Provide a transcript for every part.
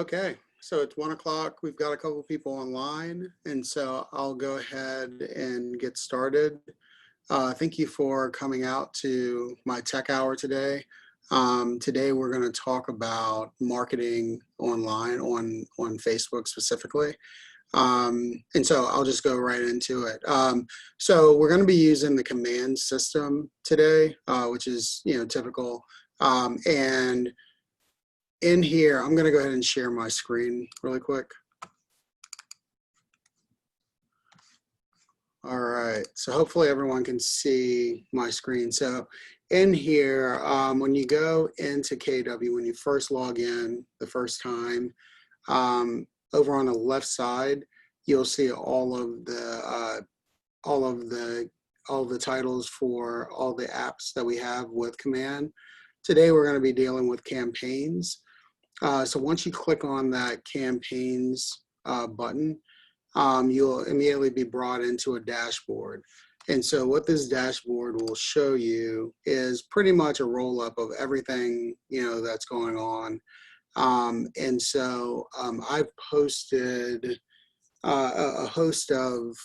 Okay, so it's 1 o'clock. We've got a couple people online, and so I'll go ahead and get started. Thank you for coming out to my tech hour today. Today we're going to talk about marketing online on Facebook specifically. And so I'll just go right into it. So we're going to be using the command system today, which is typical. And in here, I'm going to go ahead and share my screen really quick. All right, so hopefully everyone can see my screen. So in here, when you go into KW, when you first log in the first time, over on the left side, you'll see all of the titles for all the apps that we have with Command. Today we're going to be dealing with campaigns. So once you click on that campaigns button, you'll immediately be brought into a dashboard. And so what this dashboard will show you is pretty much a roll-up of everything that's going on. And so I've posted a host of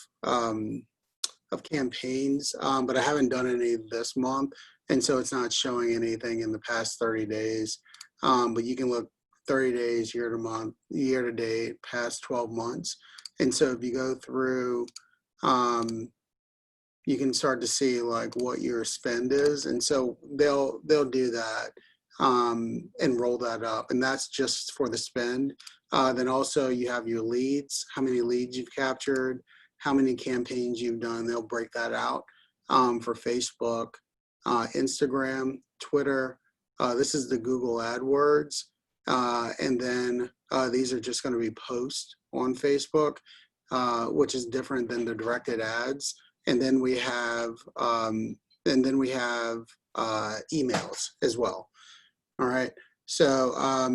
campaigns, but I haven't done any this month, and so it's not showing anything in the past 30 days. But you can look 30 days, year to month, year to date, past 12 months. And so if you go through, you can start to see like what your spend is. And so they'll do that and roll that up. And that's just for the spend. Then also you have your leads, how many leads you've captured, how many campaigns you've done. They'll break that out for Facebook, Instagram, Twitter. This is the Google AdWords. And then these are just going to be posts on Facebook, which is different than the directed ads. And then we have emails as well. All right. So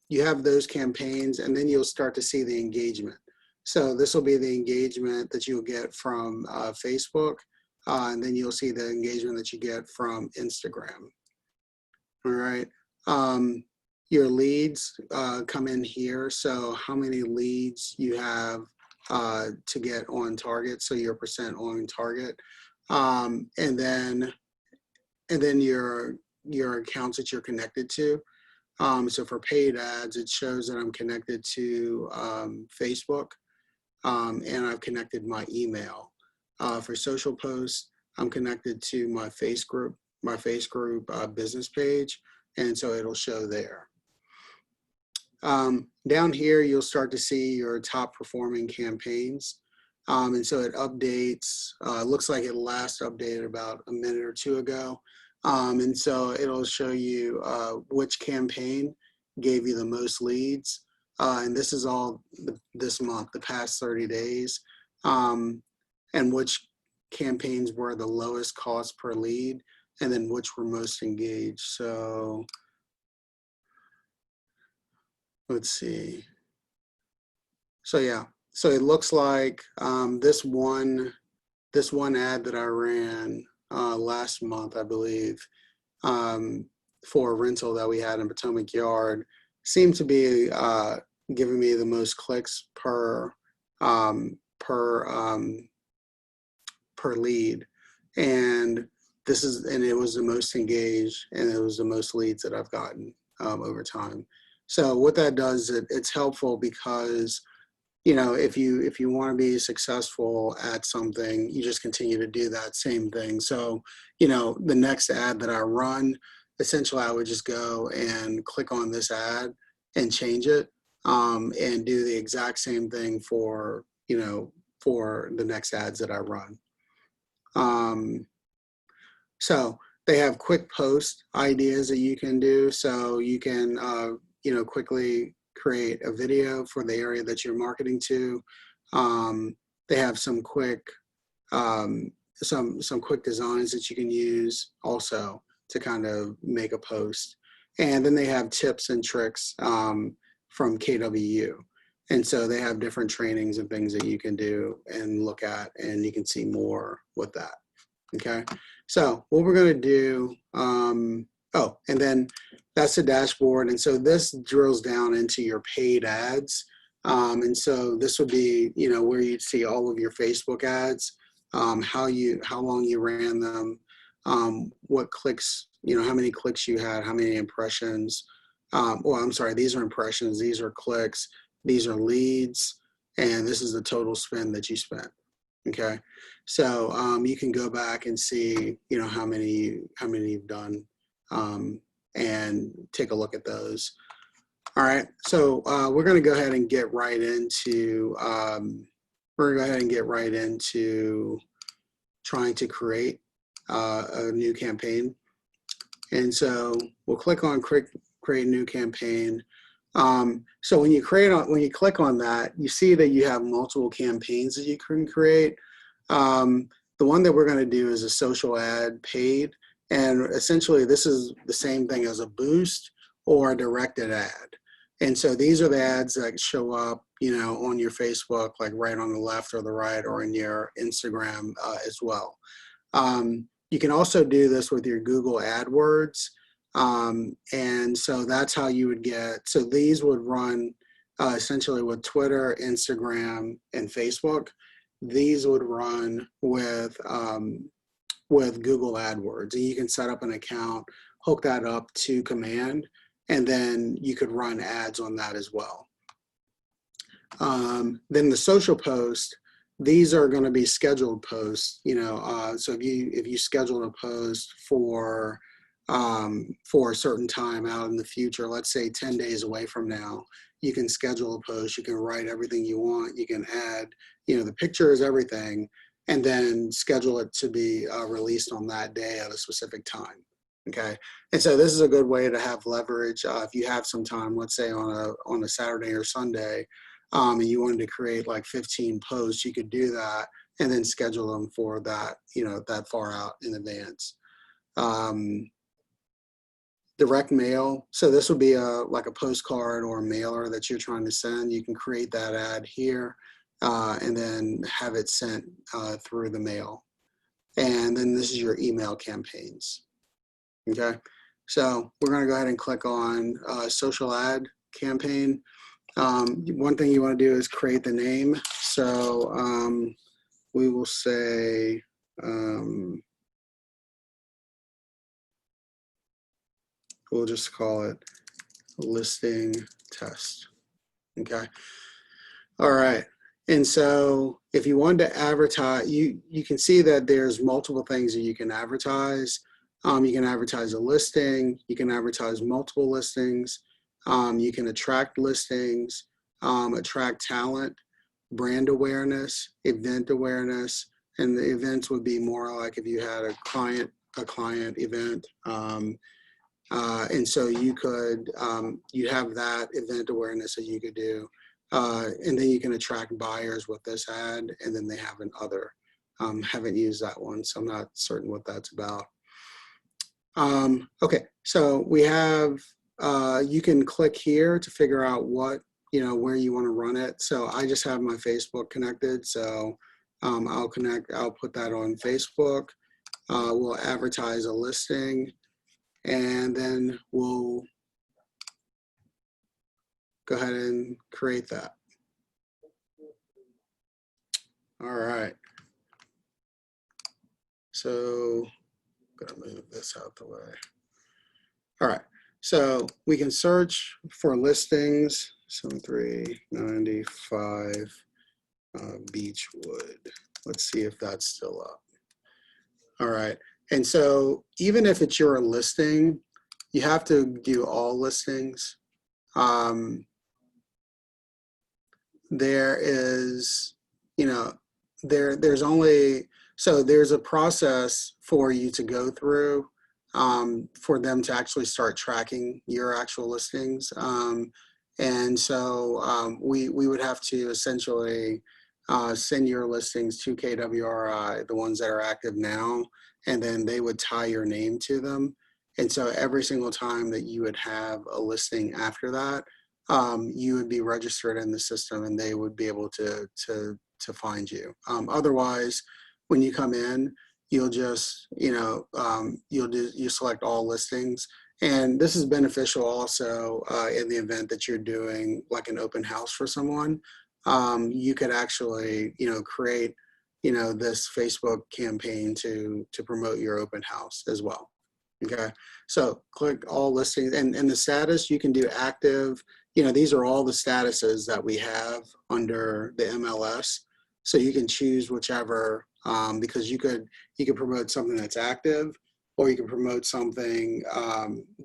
you have those campaigns, and then you'll start to see the engagement. So this will be the engagement that you'll get from Facebook, and then you'll see the engagement that you get from Instagram. All right. Your leads come in here. So how many leads you have to get on target. So your percent on target. And then your accounts that you're connected to. So for paid ads, it shows that I'm connected to Facebook, and I've connected my email. For social posts, I'm connected to my face group business page, and so it'll show there. Down here, you'll start to see your top performing campaigns. And so it updates, looks like it last updated about a minute or two ago. And so it'll show you which campaign gave you the most leads. And this is all this month, the past 30 days, and which campaigns were the lowest cost per lead, and then which were most engaged. So let's see. So yeah, so it looks like this one ad that I ran last month, I believe, for a rental that we had in Potomac Yard, seemed to be giving me the most clicks per lead, and it was the most engaged, and it was the most leads that I've gotten over time. So what that does, it's helpful because if you want to be successful at something, you just continue to do that same thing. So the next ad that I run, essentially I would just go and click on this ad and change it, and do the exact same thing for the next ads that I run. So they have quick post ideas that you can do. So you can quickly create a video for the area that you're marketing to. They have some quick quick designs that you can use also to kind of make a post. And then they have tips and tricks from KWU. And so they have different trainings and things that you can do and look at, and you can see more with that. Okay, so what we're going to do Oh, and then that's the dashboard. And so this drills down into your paid ads. And so this would be, you know, where you'd see all of your Facebook ads, how long you ran them, what clicks, you know, how many clicks you had, how many impressions. Well, I'm sorry, these are impressions, these are clicks, these are leads, and this is the total spend that you spent. Okay, so you can go back and see, you know, how many you've done, and take a look at those. All right, so we're going to go ahead and get right into trying to create a new campaign. And so we'll click on create new campaign. So when you click on that, you see that you have multiple campaigns that you can create. The one that we're going to do is a social ad paid, and essentially this is the same thing as a boost or a directed ad. And so these are the ads that show up, you know, on your Facebook, like right on the left or the right, or in your Instagram as well. You can also do this with your Google AdWords. And so that's how you would get, so these would run essentially with Twitter, Instagram, and Facebook. These would run with Google AdWords. And you can set up an account, hook that up to Command, and then you could run ads on that as well. Then the social post, these are going to be scheduled posts, you know, so if you schedule a post for a certain time out in the future, let's say 10 days away from now, you can schedule a post, you can write everything you want, you can add, you know, the pictures, everything, and then schedule it to be released on that day at a specific time. Okay, and so this is a good way to have leverage if you have some time, let's say on a Saturday or Sunday, and you wanted to create like 15 posts, you could do that and then schedule them for that, you know, that far out in advance. Direct mail, so this would be like a postcard or a mailer that you're trying to send. You can create that ad here and then have it sent through the mail. And then this is your email campaigns. Okay, so we're going to go ahead and click on social ad campaign. One thing you want to do is create the name. So we will say, we'll just call it listing test. Okay. All right. And so if you want to advertise, you can see that there's multiple things that you can advertise. You can advertise a listing, you can advertise multiple listings, you can attract listings, attract talent, brand awareness, event awareness, and the events would be more like if you had a client event. And so you could, you have that event awareness that you could do. And then you can attract buyers with this ad, and then they have an other. Haven't used that one, so I'm not certain what that's about. Okay, so we have, you can click here to figure out what, you know, where you want to run it. So I just have my Facebook connected, so I'll put that on Facebook. We'll advertise a listing, and then we'll go ahead and create that. All right. So I'm gonna move this out the way. All right. So we can search for listings, 7395 Beechwood. Let's see if that's still up. All right. And so even if it's your listing, you have to do all listings. There is, you know, there's only, so there's a process for you to go through for them to actually start tracking your actual listings. And so we would have to essentially send your listings to KWRI, the ones that are active now, and then they would tie your name to them. And so every single time that you would have a listing after that, you would be registered in the system, and they would be able to find you. Otherwise, when you come in, you'll just, you know, you select all listings, And this is beneficial also in the event that you're doing like an open house for someone. You could actually, create, this Facebook campaign to promote your open house as well. Okay, so click all listings, and the status you can do active. These are all the statuses that we have under the MLS. So you can choose whichever, because you could promote something that's active, or you can promote something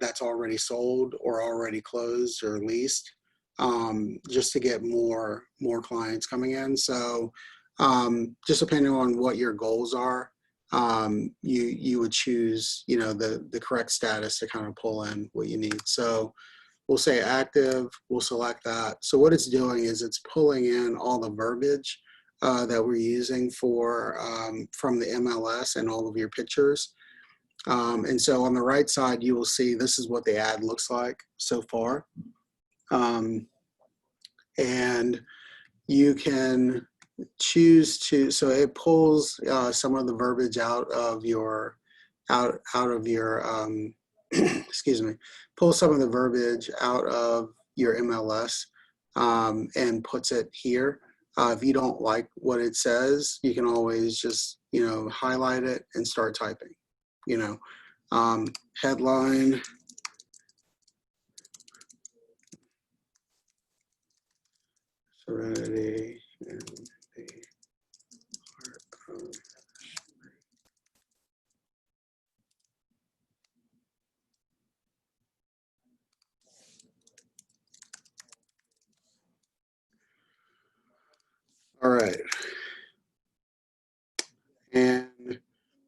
that's already sold or already closed or leased, just to get more clients coming in. So just depending on what your goals are, you would choose the correct status to kind of pull in what you need. So we'll say active, we'll select that. So what it's doing is it's pulling in all the verbiage that we're using for from the MLS and all of your pictures. And so on the right side, you will see this is what the ad looks like so far. And you can choose to, so it pulls some of the verbiage out of your, excuse me, pull some of the verbiage out of your MLS and puts it here. If you don't like what it says, you can always just, highlight it and start typing. Headline, Serenity in the heart of. All right. And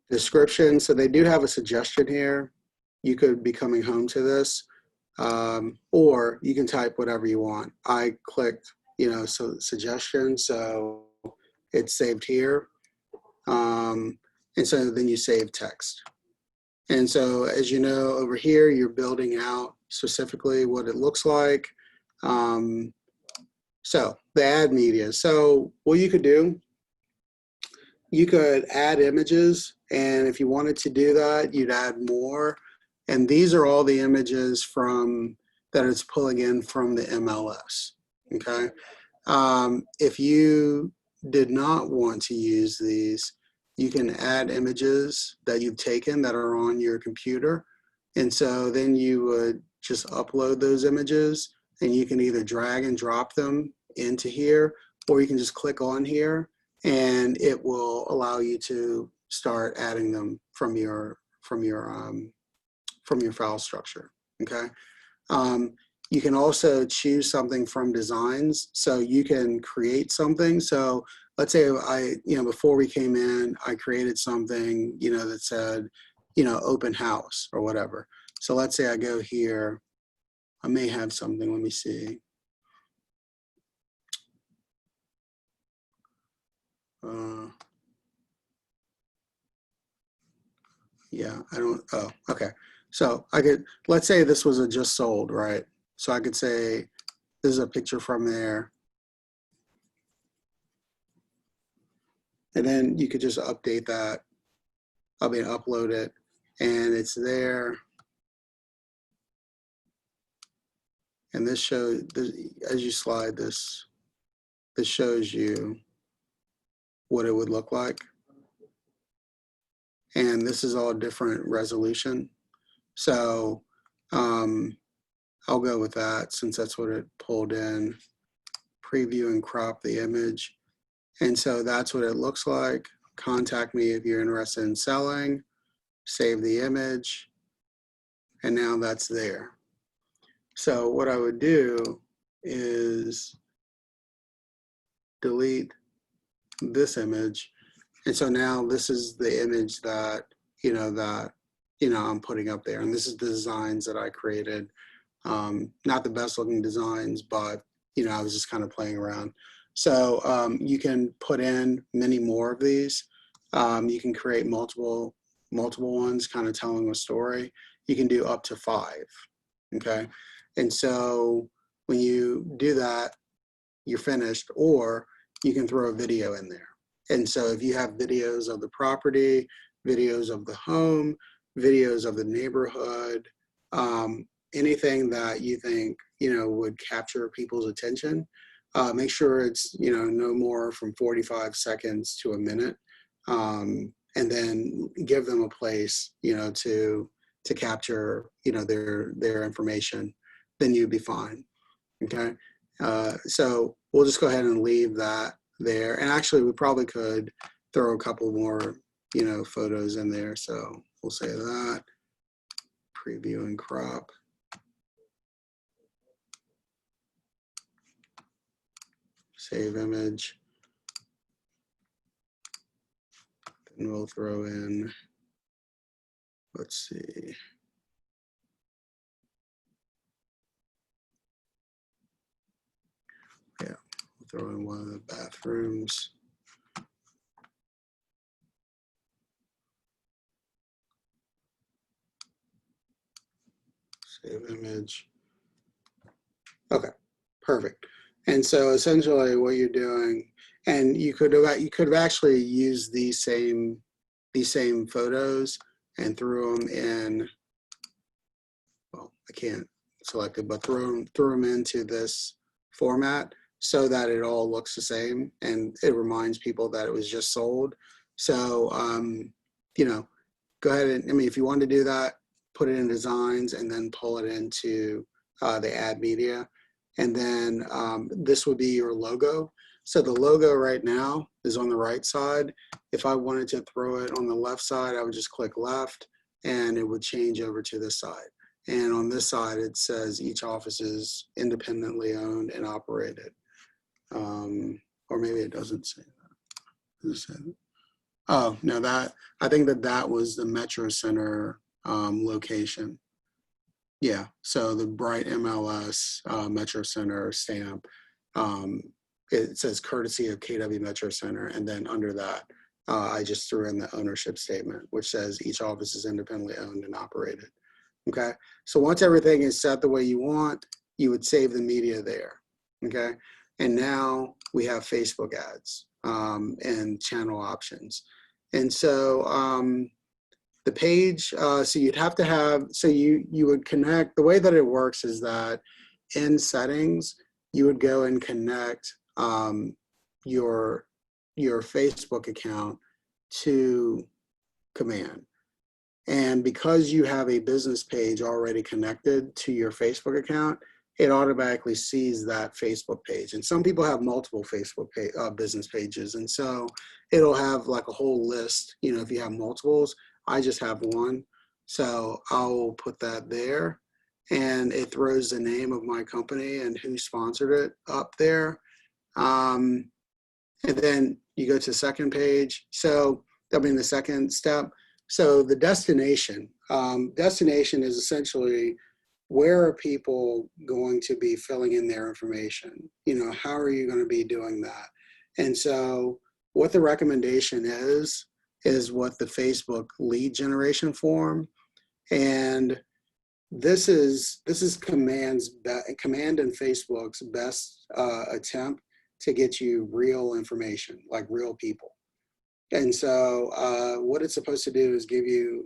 description, so they do have a suggestion here. You could be coming home to this, or you can type whatever you want. I clicked, so suggestion, so it's saved here. And so then you save text. And so as you know, over here, you're building out specifically what it looks like. So the ad media. So what you could do, you could add images, and if you wanted to do that, you'd add more. And these are all the images from that it's pulling in from the MLS. Okay. If you did not want to use these, you can add images that you've taken that are on your computer. And so then you would just upload those images, and you can either drag and drop them into here, or you can just click on here and it will allow you to start adding them from your file structure. Okay. You can also choose something from designs, so you can create something. So let's say before we came in, I created something, that said, open house or whatever. So let's say I go here, I may have something, let me see. Yeah, I don't, oh, okay. So I could, let's say this was a just sold, right? So I could say, this is a picture from there. And then you could just update that, upload it, and it's there. And this shows, as you slide this, this shows you what it would look like. And this is all different resolution. So I'll go with that since that's what it pulled in. Preview and crop the image. And so that's what it looks like. Contact me if you're interested in selling. Save the image. And now that's there. So what I would do is delete this image. And so now this is the image that, I'm putting up there. And this is the designs that I created. Not the best looking designs, but, I was just kind of playing around. So you can put in many more of these. You can create multiple ones kind of telling a story. You can do up to 5, okay? And so when you do that, you're finished, or you can throw a video in there. And so if you have videos of the property, videos of the home, videos of the neighborhood, anything that you think, would capture people's attention, make sure it's, no more from 45 seconds to a minute. And then give them a place, to capture, their information, then you'd be fine. Okay. So we'll just go ahead and leave that there. And actually, we probably could throw a couple more, photos in there. So we'll say that. Preview and crop. Save image. Then we'll throw in, let's see. Yeah, we'll throw in one of the bathrooms. Save image. Okay, perfect. And so essentially what you're doing, and you could have actually used these same photos and threw them in, well, I can't select it, but throw them into this format so that it all looks the same and it reminds people that it was just sold. So, go ahead and, if you want to do that, put it in designs and then pull it into the ad media. And then this would be your logo. So the logo right now is on the right side. If I wanted to throw it on the left side, I would just click left and it would change over to this side. And on this side, it says each office is independently owned and operated. Or maybe it doesn't say that. Oh, no, I think that was the Metro Center location. Yeah, so the bright MLS Metro Center stamp, it says courtesy of KW Metro Center, and then under that, I just threw in the ownership statement, which says each office is independently owned and operated. Okay, so once everything is set the way you want, you would save the media there. Okay, and now we have Facebook ads and channel options. And so the page, so you'd have to have, so you would connect, the way that it works is that in settings, you would go and connect your Facebook account to Command. And because you have a business page already connected to your Facebook account, it automatically sees that Facebook page. And some people have multiple Facebook business pages. And so it'll have like a whole list, if you have multiples. I just have one. So I'll put that there. And it throws the name of my company and who sponsored it up there. And then you go to the second page. So that'll be in the second step. So the destination is essentially, where are people going to be filling in their information? How are you going to be doing that? And so what the recommendation is what the Facebook lead generation form. And this is Command and Facebook's best attempt to get you real information, like real people. And so what it's supposed to do is give you,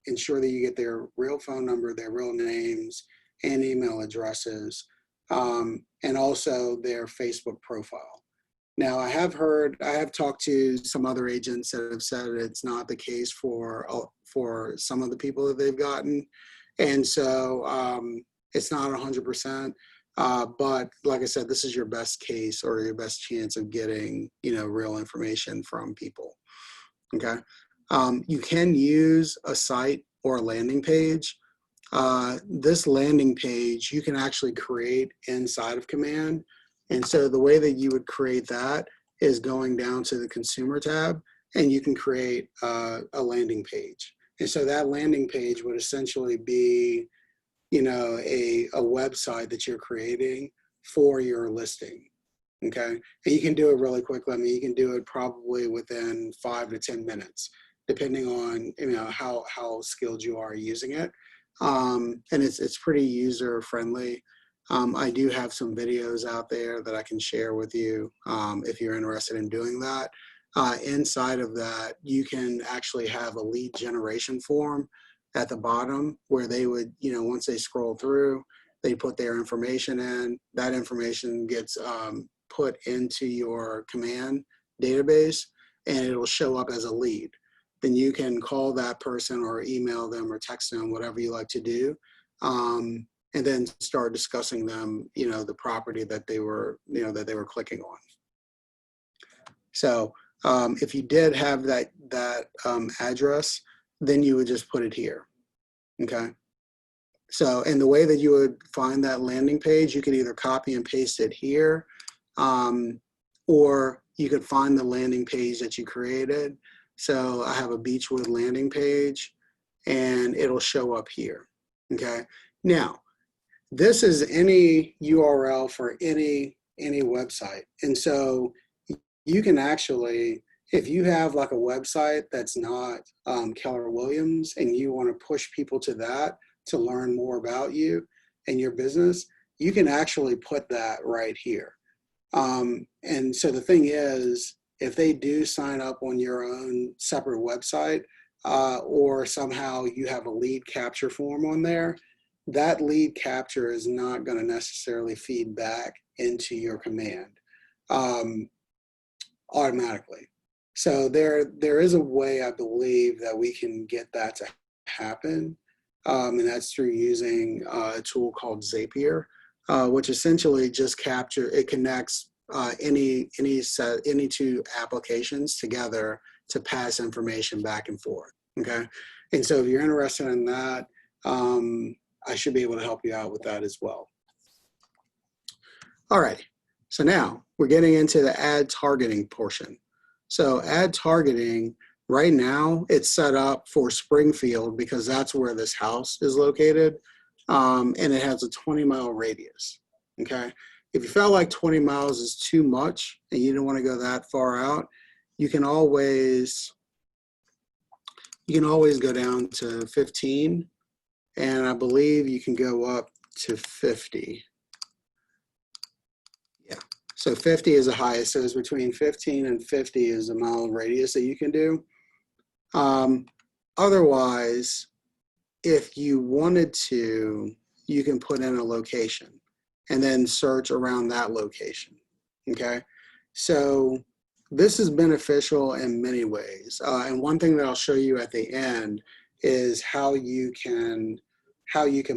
ensure that you get their real phone number, their real names and email addresses, and also their Facebook profile. Now, I have talked to some other agents that have said it's not the case for some of the people that they've gotten. And so it's not 100%. But like I said, this is your best case or your best chance of getting, real information from people. Okay. You can use a site or a landing page. This landing page you can actually create inside of Command. And so the way that you would create that is going down to the consumer tab, and you can create a landing page. And so that landing page would essentially be, a website that you're creating for your listing. Okay. And you can do it really quickly. I mean, you can do it probably within 5 to 10 minutes, depending on, how skilled you are using it. And it's pretty user friendly. I do have some videos out there that I can share with you if you're interested in doing that. Inside of that, you can actually have a lead generation form at the bottom where they would, once they scroll through, they put their information in. That information gets put into your command database, and it'll show up as a lead. Then you can call that person or email them or text them, whatever you like to do, and then start discussing them, the property that they were, that they were clicking on. So if you did have that address, then you would just put it here, okay? So, and the way that you would find that landing page, you could either copy and paste it here, or you could find the landing page that you created. So I have a Beechwood landing page, and it'll show up here, okay? Now, this is any URL for any website. And so you can actually, if you have like a website that's not Keller Williams and you want to push people to that to learn more about you and your business, you can actually put that right here. And so the thing is, if they do sign up on your own separate website, or somehow you have a lead capture form on there, that lead capture is not going to necessarily feed back into your command automatically. So there is a way, I believe, that we can get that to happen, and that's through using a tool called Zapier, which essentially just connects any two applications together to pass information back and forth. Okay, and so if you're interested in that, I should be able to help you out with that as well. All right, so now we're getting into the ad targeting portion. So ad targeting, right now, it's set up for Springfield because that's where this house is located, and it has a 20-mile radius, okay? If you felt like 20 miles is too much and you don't want to go that far out, you can always go down to 15, and I believe you can go up to 50. Yeah, so 50 is the highest. So it's between 15 and 50 is the mile radius that you can do. Otherwise, if you wanted to, you can put in a location and then search around that location, okay? So this is beneficial in many ways. And one thing that I'll show you at the end is how you can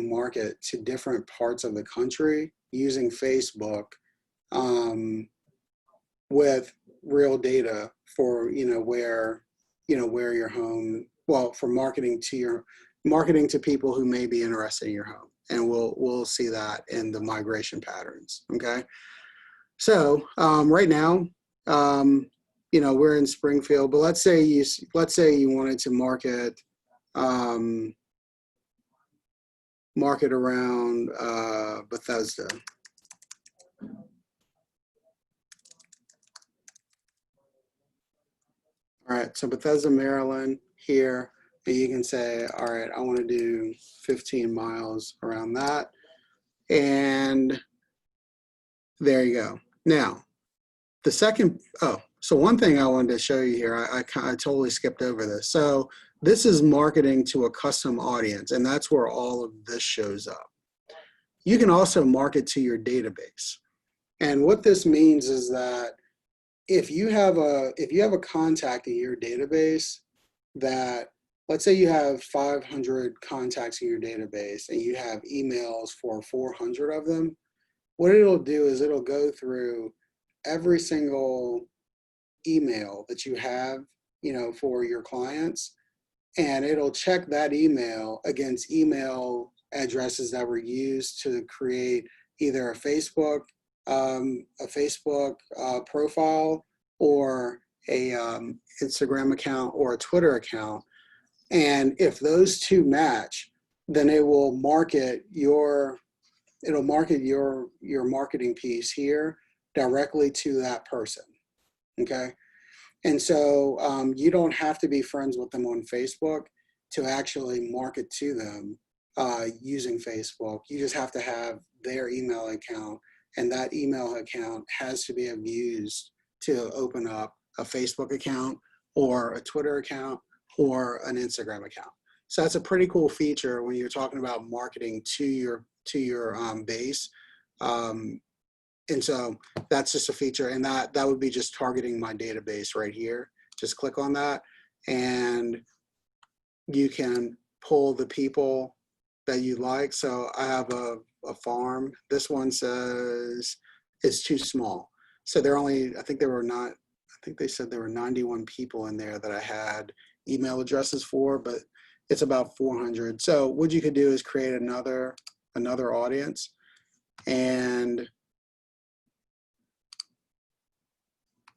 market to different parts of the country using Facebook with real data for where your home, well, for marketing to people who may be interested in your home. And we'll see that in the migration patterns. Okay, so right now, we're in Springfield, but let's say you wanted to market around Bethesda. All right, so Bethesda, Maryland here, and you can say, all right, I want to do 15 miles around that. And there you go. Now, the second, so one thing I wanted to show you here, I totally skipped over this. So this is marketing to a custom audience, and that's where all of this shows up. You can also market to your database. And what this means is that if you have a contact in your database that, let's say you have 500 contacts in your database and you have emails for 400 of them, what it'll do is it'll go through every single email that you have, for your clients, and it'll check that email against email addresses that were used to create either a Facebook profile or a Instagram account or a Twitter account. And if those two match, then it will market your marketing piece here directly to that person, okay? And so you don't have to be friends with them on Facebook to actually market to them using Facebook. You just have to have their email account, and that email account has to be used to open up a Facebook account or a Twitter account or an Instagram account. So that's a pretty cool feature when you're talking about marketing to your base. And so that's just a feature, and that would be just targeting my database right here. Just click on that, and you can pull the people that you like. So I have a farm. This one says it's too small. So they're only, I think they said there were 91 people in there that I had email addresses for, but it's about 400. So what you could do is create another audience, and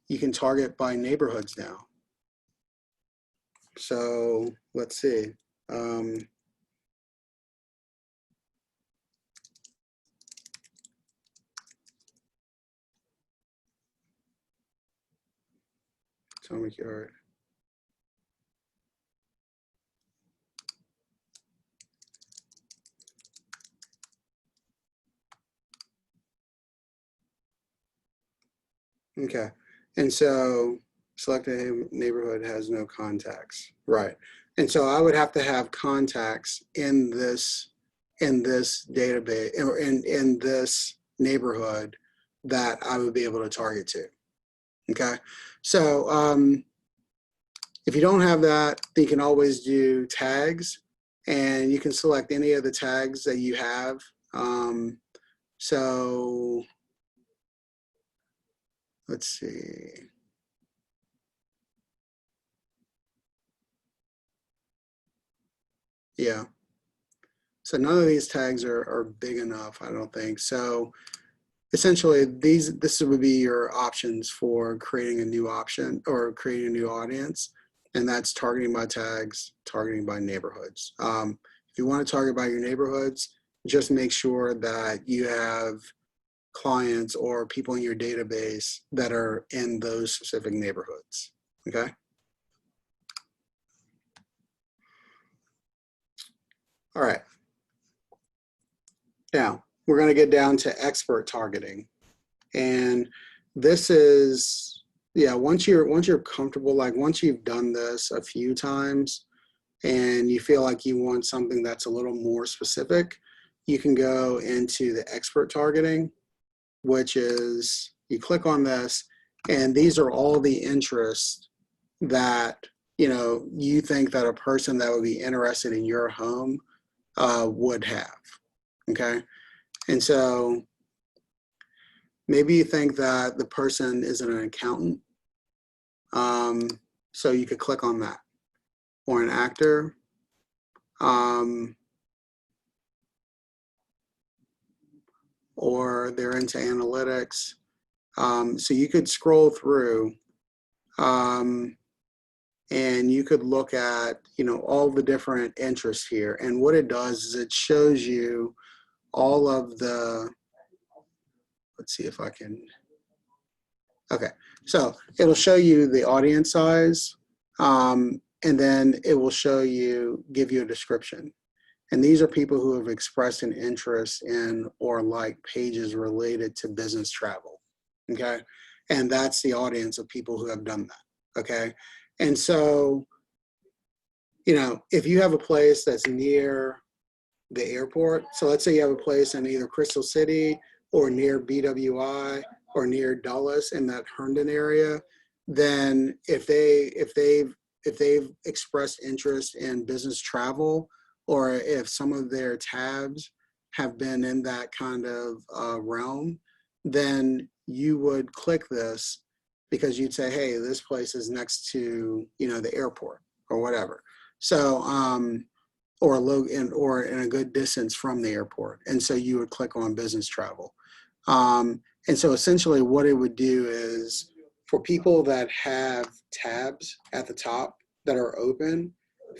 you can target by neighborhoods now. So let's see. Atomic Yard. Okay, and so select a neighborhood has no contacts, right? And so I would have to have contacts in this database, or in this neighborhood that I would be able to target to. Okay, so if you don't have that, you can always do tags, and you can select any of the tags that you have. So let's see. Yeah. So none of these tags are big enough, I don't think. So essentially, this would be your options for creating a new option or creating a new audience, and that's targeting by tags, targeting by neighborhoods. If you want to target by your neighborhoods, just make sure that you have clients or people in your database that are in those specific neighborhoods. Okay. All right. Now we're going to get down to expert targeting, and this is, yeah, once you're comfortable, like once you've done this a few times and you feel like you want something that's a little more specific, you can go into the expert targeting, which is you click on this, and these are all the interests that you think that a person that would be interested in your home would have. Okay, and so maybe you think that the person is an accountant, so you could click on that, or an actor, or they're into analytics. So you could scroll through, and you could look at all the different interests here. And what it does is it shows you all of the, let's see if I can, okay. So it'll show you the audience size, and then it will give you a description. And these are people who have expressed an interest in or like pages related to business travel, okay? And that's the audience of people who have done that, okay? And so, if you have a place that's near the airport, so let's say you have a place in either Crystal City or near BWI or near Dulles in that Herndon area, then if they've expressed interest in business travel, or if some of their tabs have been in that kind of realm, then you would click this because you'd say, hey, this place is next to the airport or whatever. So or in a good distance from the airport, and so you would click on business travel. And so essentially what it would do is, for people that have tabs at the top that are open,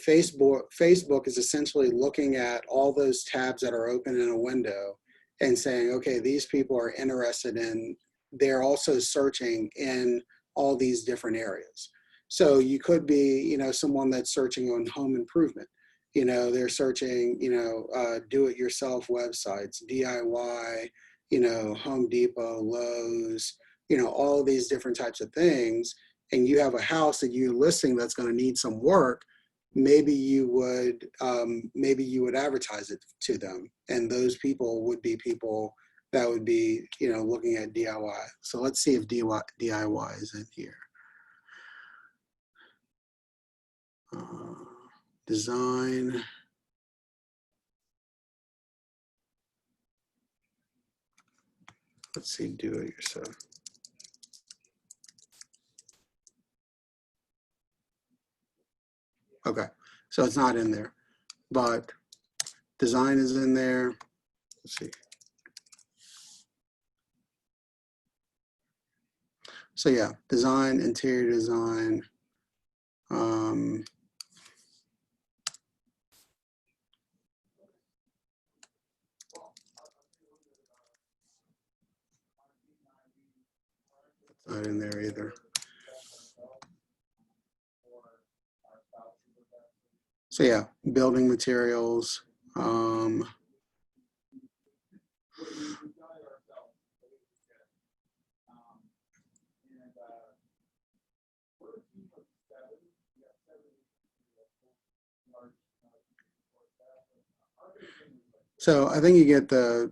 Facebook is essentially looking at all those tabs that are open in a window and saying, okay, these people are interested in, they're also searching in all these different areas. So you could be, someone that's searching on home improvement. They're searching, do-it-yourself websites, DIY, Home Depot, Lowe's, all these different types of things. And you have a house that you're listing that's going to need some work, maybe you would advertise it to them, and those people would be people that would be, you know, looking at DIY. So let's see if DIY is in here. Design. Let's see, do it yourself. Okay, so it's not in there, but design is in there. Let's see. So yeah, design, interior design. Not in there either. So yeah, building materials. So I think you get the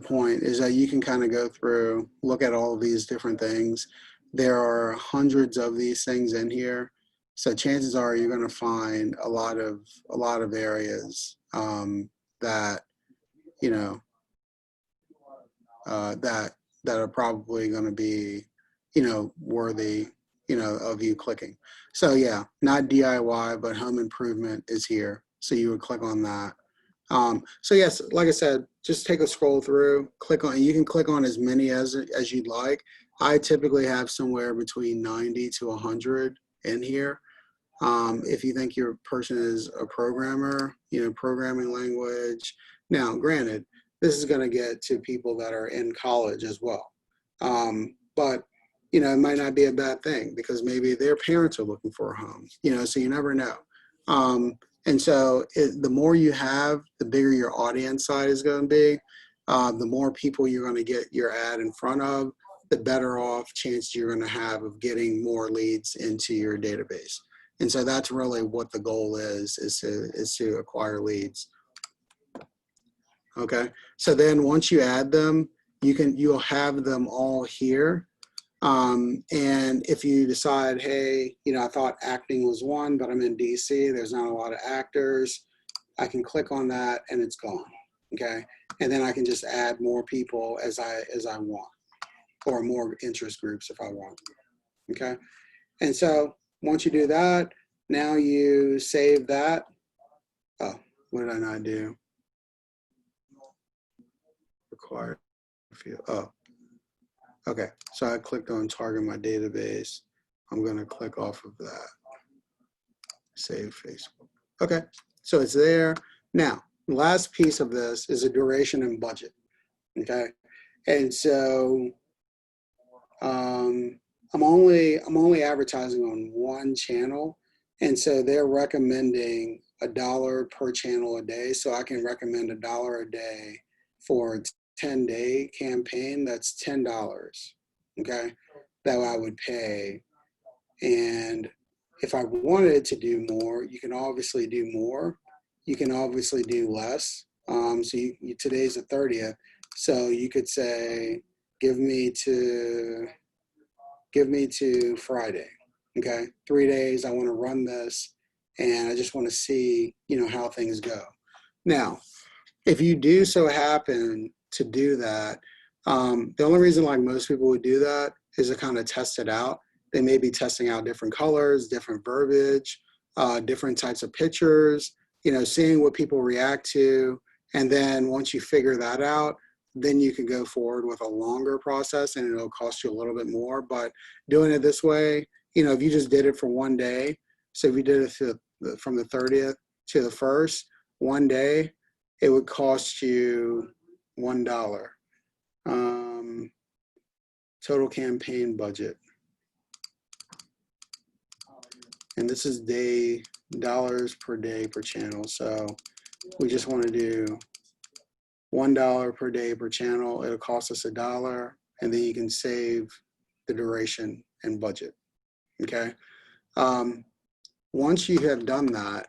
point, is that you can kind of go through, look at all of these different things. There are hundreds of these things in here. So chances are you're going to find a lot of areas that, you know, that are probably going to be, you know, worthy, you know, of you clicking. So yeah, not DIY, but home improvement is here. So you would click on that. So yes, like I said, just take a scroll through, click on, you can click on as many as you'd like. I typically have somewhere between 90 to 100 in here. If you think your person is a programmer, you know, programming language. Now, granted, this is going to get to people that are in college as well. But, you know, it might not be a bad thing because maybe their parents are looking for a home, you know, so you never know. And so the more you have, the bigger your audience size is going to be. The more people you're going to get your ad in front of, the better off chance you're going to have of getting more leads into your database. And so that's really what the goal is to acquire leads. Okay, so then once you add them, you'll have them all here. And if you decide, hey, you know, I thought acting was one, but I'm in DC, there's not a lot of actors, I can click on that and it's gone. Okay, and then I can just add more people as I want, or more interest groups if I want. Okay, and so once you do that, now you save that. Oh, what did I not do? Required field. Oh, okay. So I clicked on target my database. I'm going to click off of that. Save Facebook. Okay, so it's there. Now, the last piece of this is a duration and budget. Okay, and so I'm only advertising on one channel, and so they're recommending $1 per channel a day. So I can recommend $1 a day for a 10-day campaign. That's $10. Okay, that I would pay. And if I wanted to do more, you can obviously do more. You can obviously do less. So today's the 30th, so you could say, give me to Friday. Okay, 3 days. I want to run this, and I just want to see, you know, how things go. Now, if you do so happen to do that, the only reason like most people would do that is to kind of test it out. They may be testing out different colors, different verbiage, different types of pictures, you know, seeing what people react to. And then once you figure that out, then you can go forward with a longer process and it'll cost you a little bit more. But doing it this way, you know, if you just did it for one day, so if you did it from the 30th to the 1st, one day, it would cost you $1. Total campaign budget. And this is dollars per day per channel. So we just want to do $1 per day per channel. It'll cost us $1, and then you can save the duration and budget. Okay. once you have done that,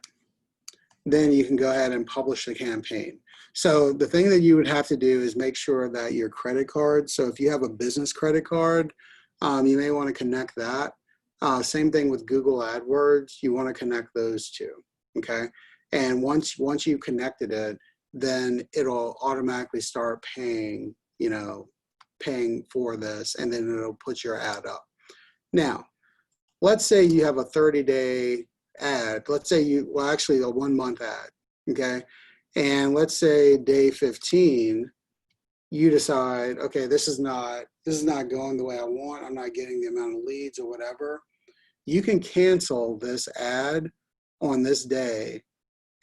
then you can go ahead and publish the campaign. So the thing that you would have to do is make sure that your credit card, so if you have a business credit card, you may want to connect that. Same thing with Google AdWords, you want to connect those two, okay? And once you've connected it, then it'll automatically start paying, you know, paying for this, and then it'll put your ad up. Now, let's say you have a 30-day ad. Let's say you, well, actually a 1-month ad, okay? And let's say day 15, you decide, okay, this is not going the way I want. I'm not getting the amount of leads or whatever. You can cancel this ad on this day,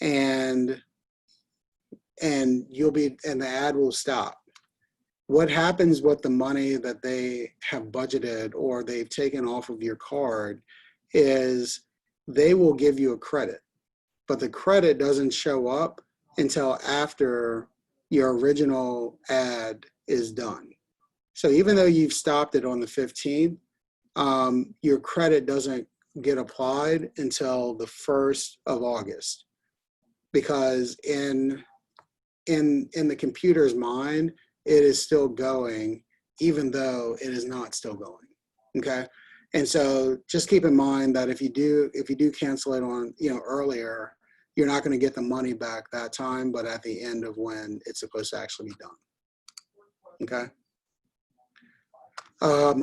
and the ad will stop. What happens with the money that they have budgeted or they've taken off of your card is they will give you a credit, but the credit doesn't show up until after your original ad is done. So even though you've stopped it on the 15th, your credit doesn't get applied until the 1st of August, because in the computer's mind, it is still going, even though it is not still going, okay? And so just keep in mind that if you do cancel it on, you know, earlier, you're not going to get the money back that time, but at the end of when it's supposed to actually be done, okay?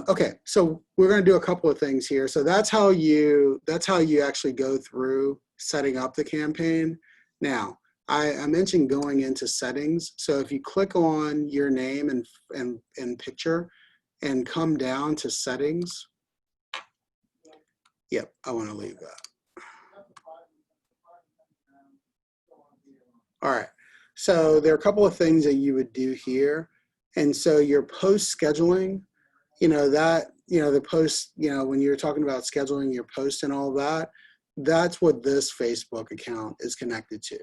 Okay, so we're going to do a couple of things here. So that's how you actually go through setting up the campaign. Now, I mentioned going into settings. So if you click on your name and picture and come down to settings, yep, I want to leave that. All right, so there are a couple of things that you would do here. And so your post scheduling, you know, the post, you know, when you're talking about scheduling your post and all that, that's what this Facebook account is connected to.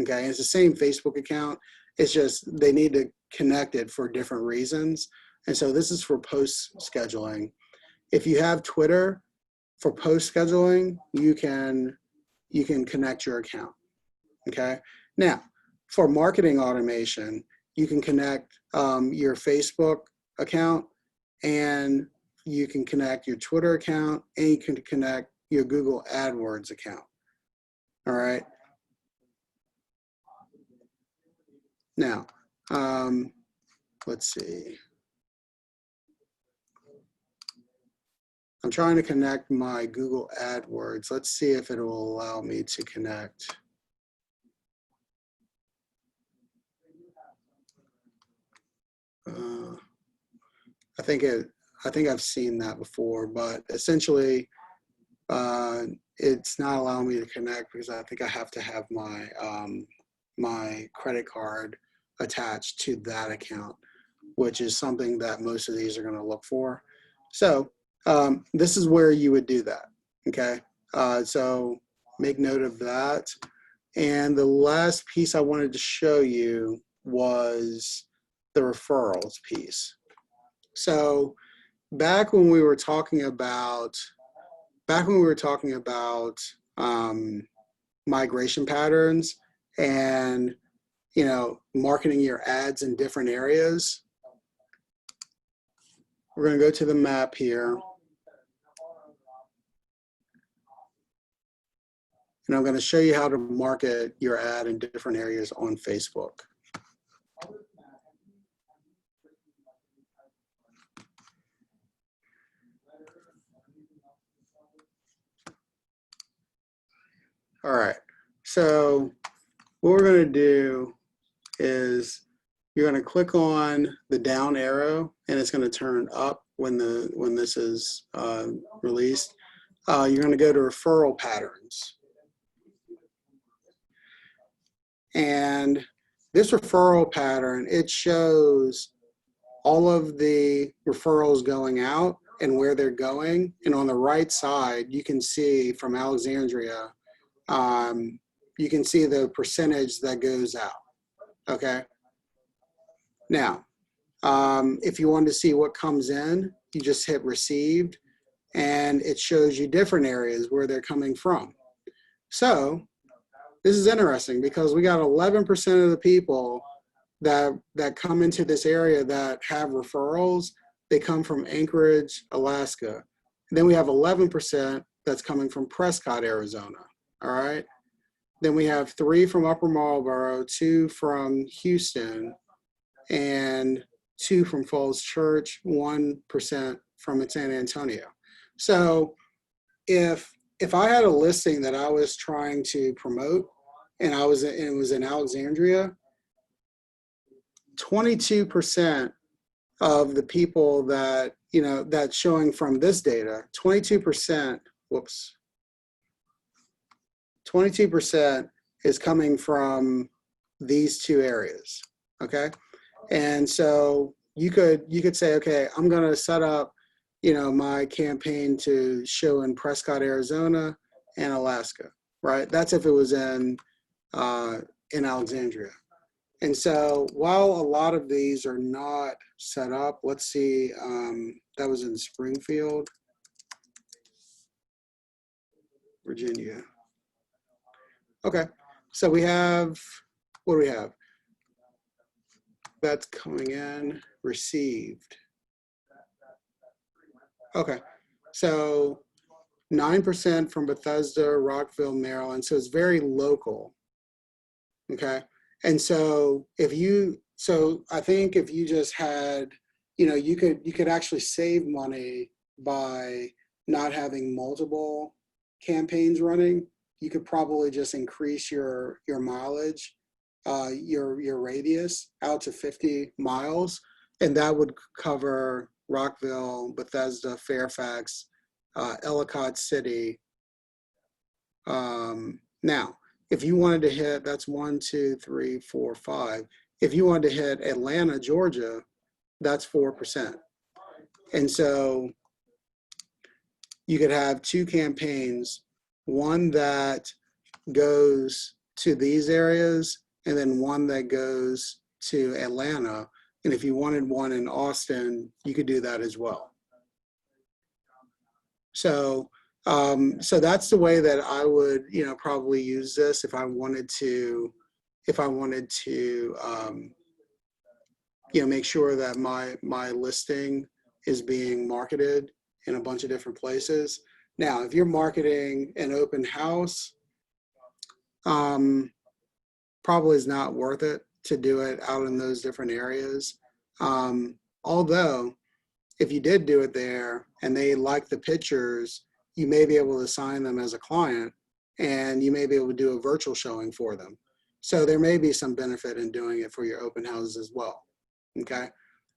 Okay, and it's the same Facebook account. It's just they need to connect it for different reasons. And so this is for post scheduling. If you have Twitter, for post scheduling, you can connect your account. Okay, now for marketing automation, you can connect your Facebook account, and you can connect your Twitter account, and you can connect your Google AdWords account. All right. Now, let's see. I'm trying to connect my Google AdWords. Let's see if it will allow me to connect. I think I've seen that before, but essentially, it's not allowing me to connect because I think I have to have my my credit card attached to that account, which is something that most of these are going to look for. So this is where you would do that, okay? So make note of that. And the last piece I wanted to show you was the referrals piece. So back when we were talking about migration patterns and, you know, marketing your ads in different areas, we're going to go to the map here. And I'm going to show you how to market your ad in different areas on Facebook. All right, so what we're going to do is you're going to click on the down arrow, and it's going to turn up when this is released. You're going to go to referral patterns. And this referral pattern, it shows all of the referrals going out and where they're going. And on the right side, you can see from Alexandria, you can see the percentage that goes out, okay? Now, if you want to see what comes in, you just hit received, and it shows you different areas where they're coming from. So this is interesting because we got 11% of the people that come into this area that have referrals. They come from Anchorage, Alaska. And then we have 11% that's coming from Prescott, Arizona. All right. Then we have 3 from Upper Marlboro, 2 from Houston, and 2 from Falls Church, 1% from San Antonio. So if I had a listing that I was trying to promote and it was in Alexandria, 22% of the people that, that's showing from this data, 22%, 22% is coming from these 2 areas, okay? And so you could say, okay, I'm gonna set up, my campaign to show in Prescott, Arizona and Alaska, right? That's if it was in Alexandria. And so while a lot of these are not set up, let's see, that was in Springfield, Virginia. Okay, so we have, what do we have? That's coming in, received. Okay, so 9% from Bethesda, Rockville, Maryland. So it's very local. Okay, and so I think if you just had, you could actually save money by not having multiple campaigns running. You could probably just increase your mileage, your radius out to 50 miles, and that would cover Rockville, Bethesda, Fairfax, Ellicott City. Now, if you wanted to hit, that's 1, 2, 3, 4, 5. If you wanted to hit Atlanta, Georgia, that's 4%. And so you could have 2 campaigns, one that goes to these areas and then one that goes to Atlanta. And if you wanted one in Austin, you could do that as well. So that's the way that I would, probably use this if I wanted to, make sure that my listing is being marketed in a bunch of different places. Now, if you're marketing an open house, probably is not worth it to do it out in those different areas. Although, if you did do it there and they like the pictures, you may be able to sign them as a client and you may be able to do a virtual showing for them. So there may be some benefit in doing it for your open houses as well, okay?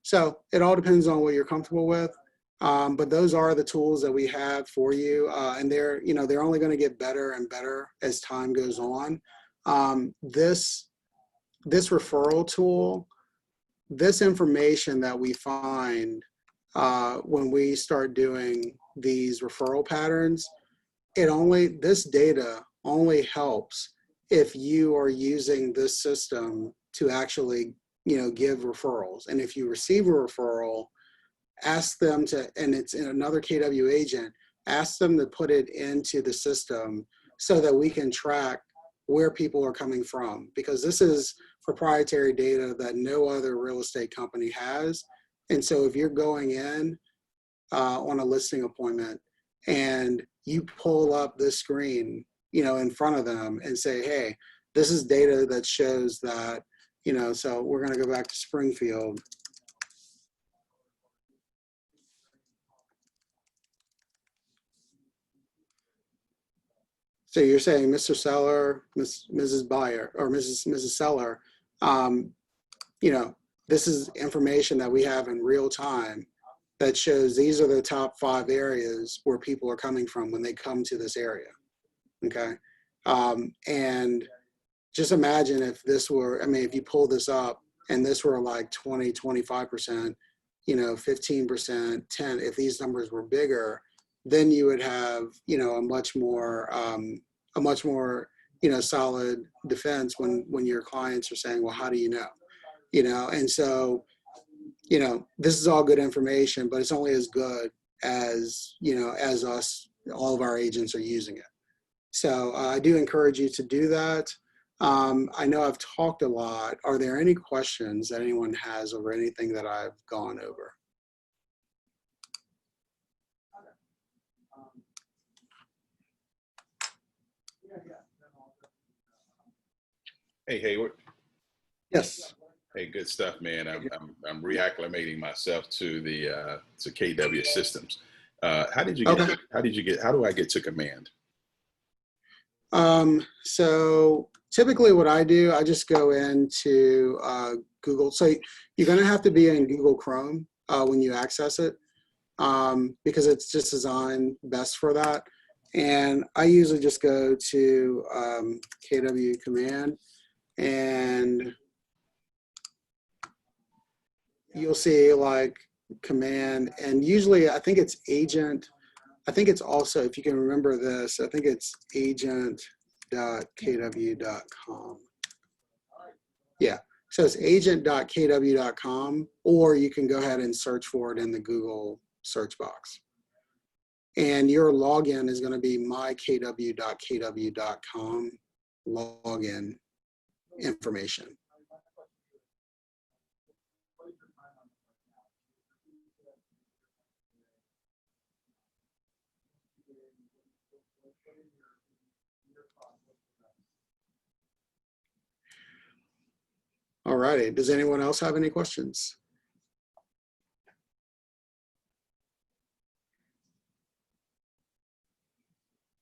So it all depends on what you're comfortable with, but those are the tools that we have for you, and they're only gonna get better and better as time goes on. This referral tool, this information that we find when we start doing these referral patterns, this data only helps if you are using this system to actually, give referrals. And if you receive a referral, ask them to, and it's in another KW agent, ask them to put it into the system so that we can track where people are coming from, because this is proprietary data that no other real estate company has. And so if you're going in on a listing appointment and you pull up this screen, in front of them and say, hey, this is data that shows that, so we're going to go back to Springfield. So you're saying, Mr. Seller, Mrs. Buyer, or Mrs. Seller, this is information that we have in real time that shows these are the top 5 areas where people are coming from when they come to this area, okay? And just imagine if this were, if you pull this up and this were like 20, 25%, 15%, 10, if these numbers were bigger, then you would have, a much more, solid defense when your clients are saying, well, how do you know? And so, this is all good information, but it's only as good as, as us, all of our agents are using it. So I do encourage you to do that. I know I've talked a lot. Are there any questions that anyone has over anything that I've gone over? Hey, Hayward. Yes. Hey, good stuff, man. I'm reacclimating myself to the to KW systems. How did you get? Okay. How do I get to command? So typically what I do, I just go into Google. So you're going to have to be in Google Chrome when you access it, because it's just designed best for that. And I usually just go to KW command, and you'll see like command, and usually I think it's agent. I think it's also, if you can remember this, I think it's agent.kw.com. Yeah, so it's agent.kw.com, or you can go ahead and search for it in the Google search box. And your login is going to be mykw.kw.com login information. All righty. Does anyone else have any questions?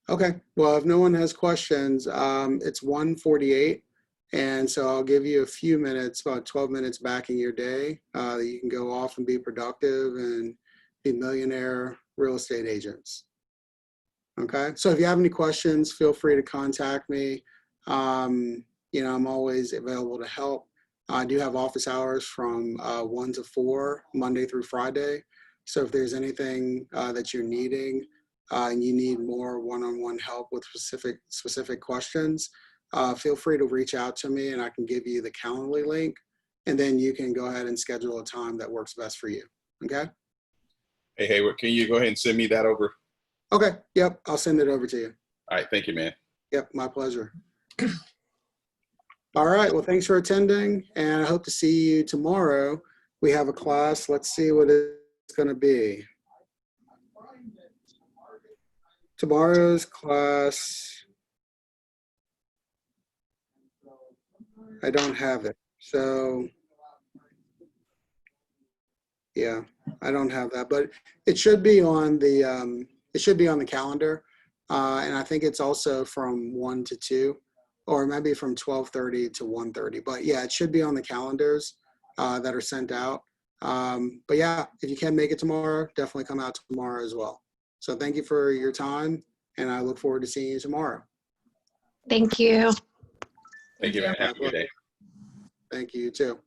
Okay. Well, if no one has questions, it's 1:48. And so I'll give you a few minutes, about 12 minutes back in your day, that you can go off and be productive and be millionaire real estate agents. Okay. So if you have any questions, feel free to contact me. I'm always available to help. I do have office hours from 1 to 4, Monday through Friday. So if there's anything that you're needing and you need more one-on-one help with specific questions, feel free to reach out to me and I can give you the Calendly link, and then you can go ahead and schedule a time that works best for you. Okay? Hey, Hayward, can you go ahead and send me that over? Okay. Yep. I'll send it over to you. All right. Thank you, man. Yep. My pleasure. All right. Well, thanks for attending, and I hope to see you tomorrow. We have a class. Let's see what it's going to be. Tomorrow's class, I don't have it. So, yeah, I don't have that, but it should be on the calendar, and I think it's also from 1 to 2, or maybe from 12:30 to 1:30. But yeah, it should be on the calendars that are sent out. But yeah, if you can make it tomorrow, definitely come out tomorrow as well. So thank you for your time, and I look forward to seeing you tomorrow. Thank you. Thank you, man. Have a good day. Thank you, you too.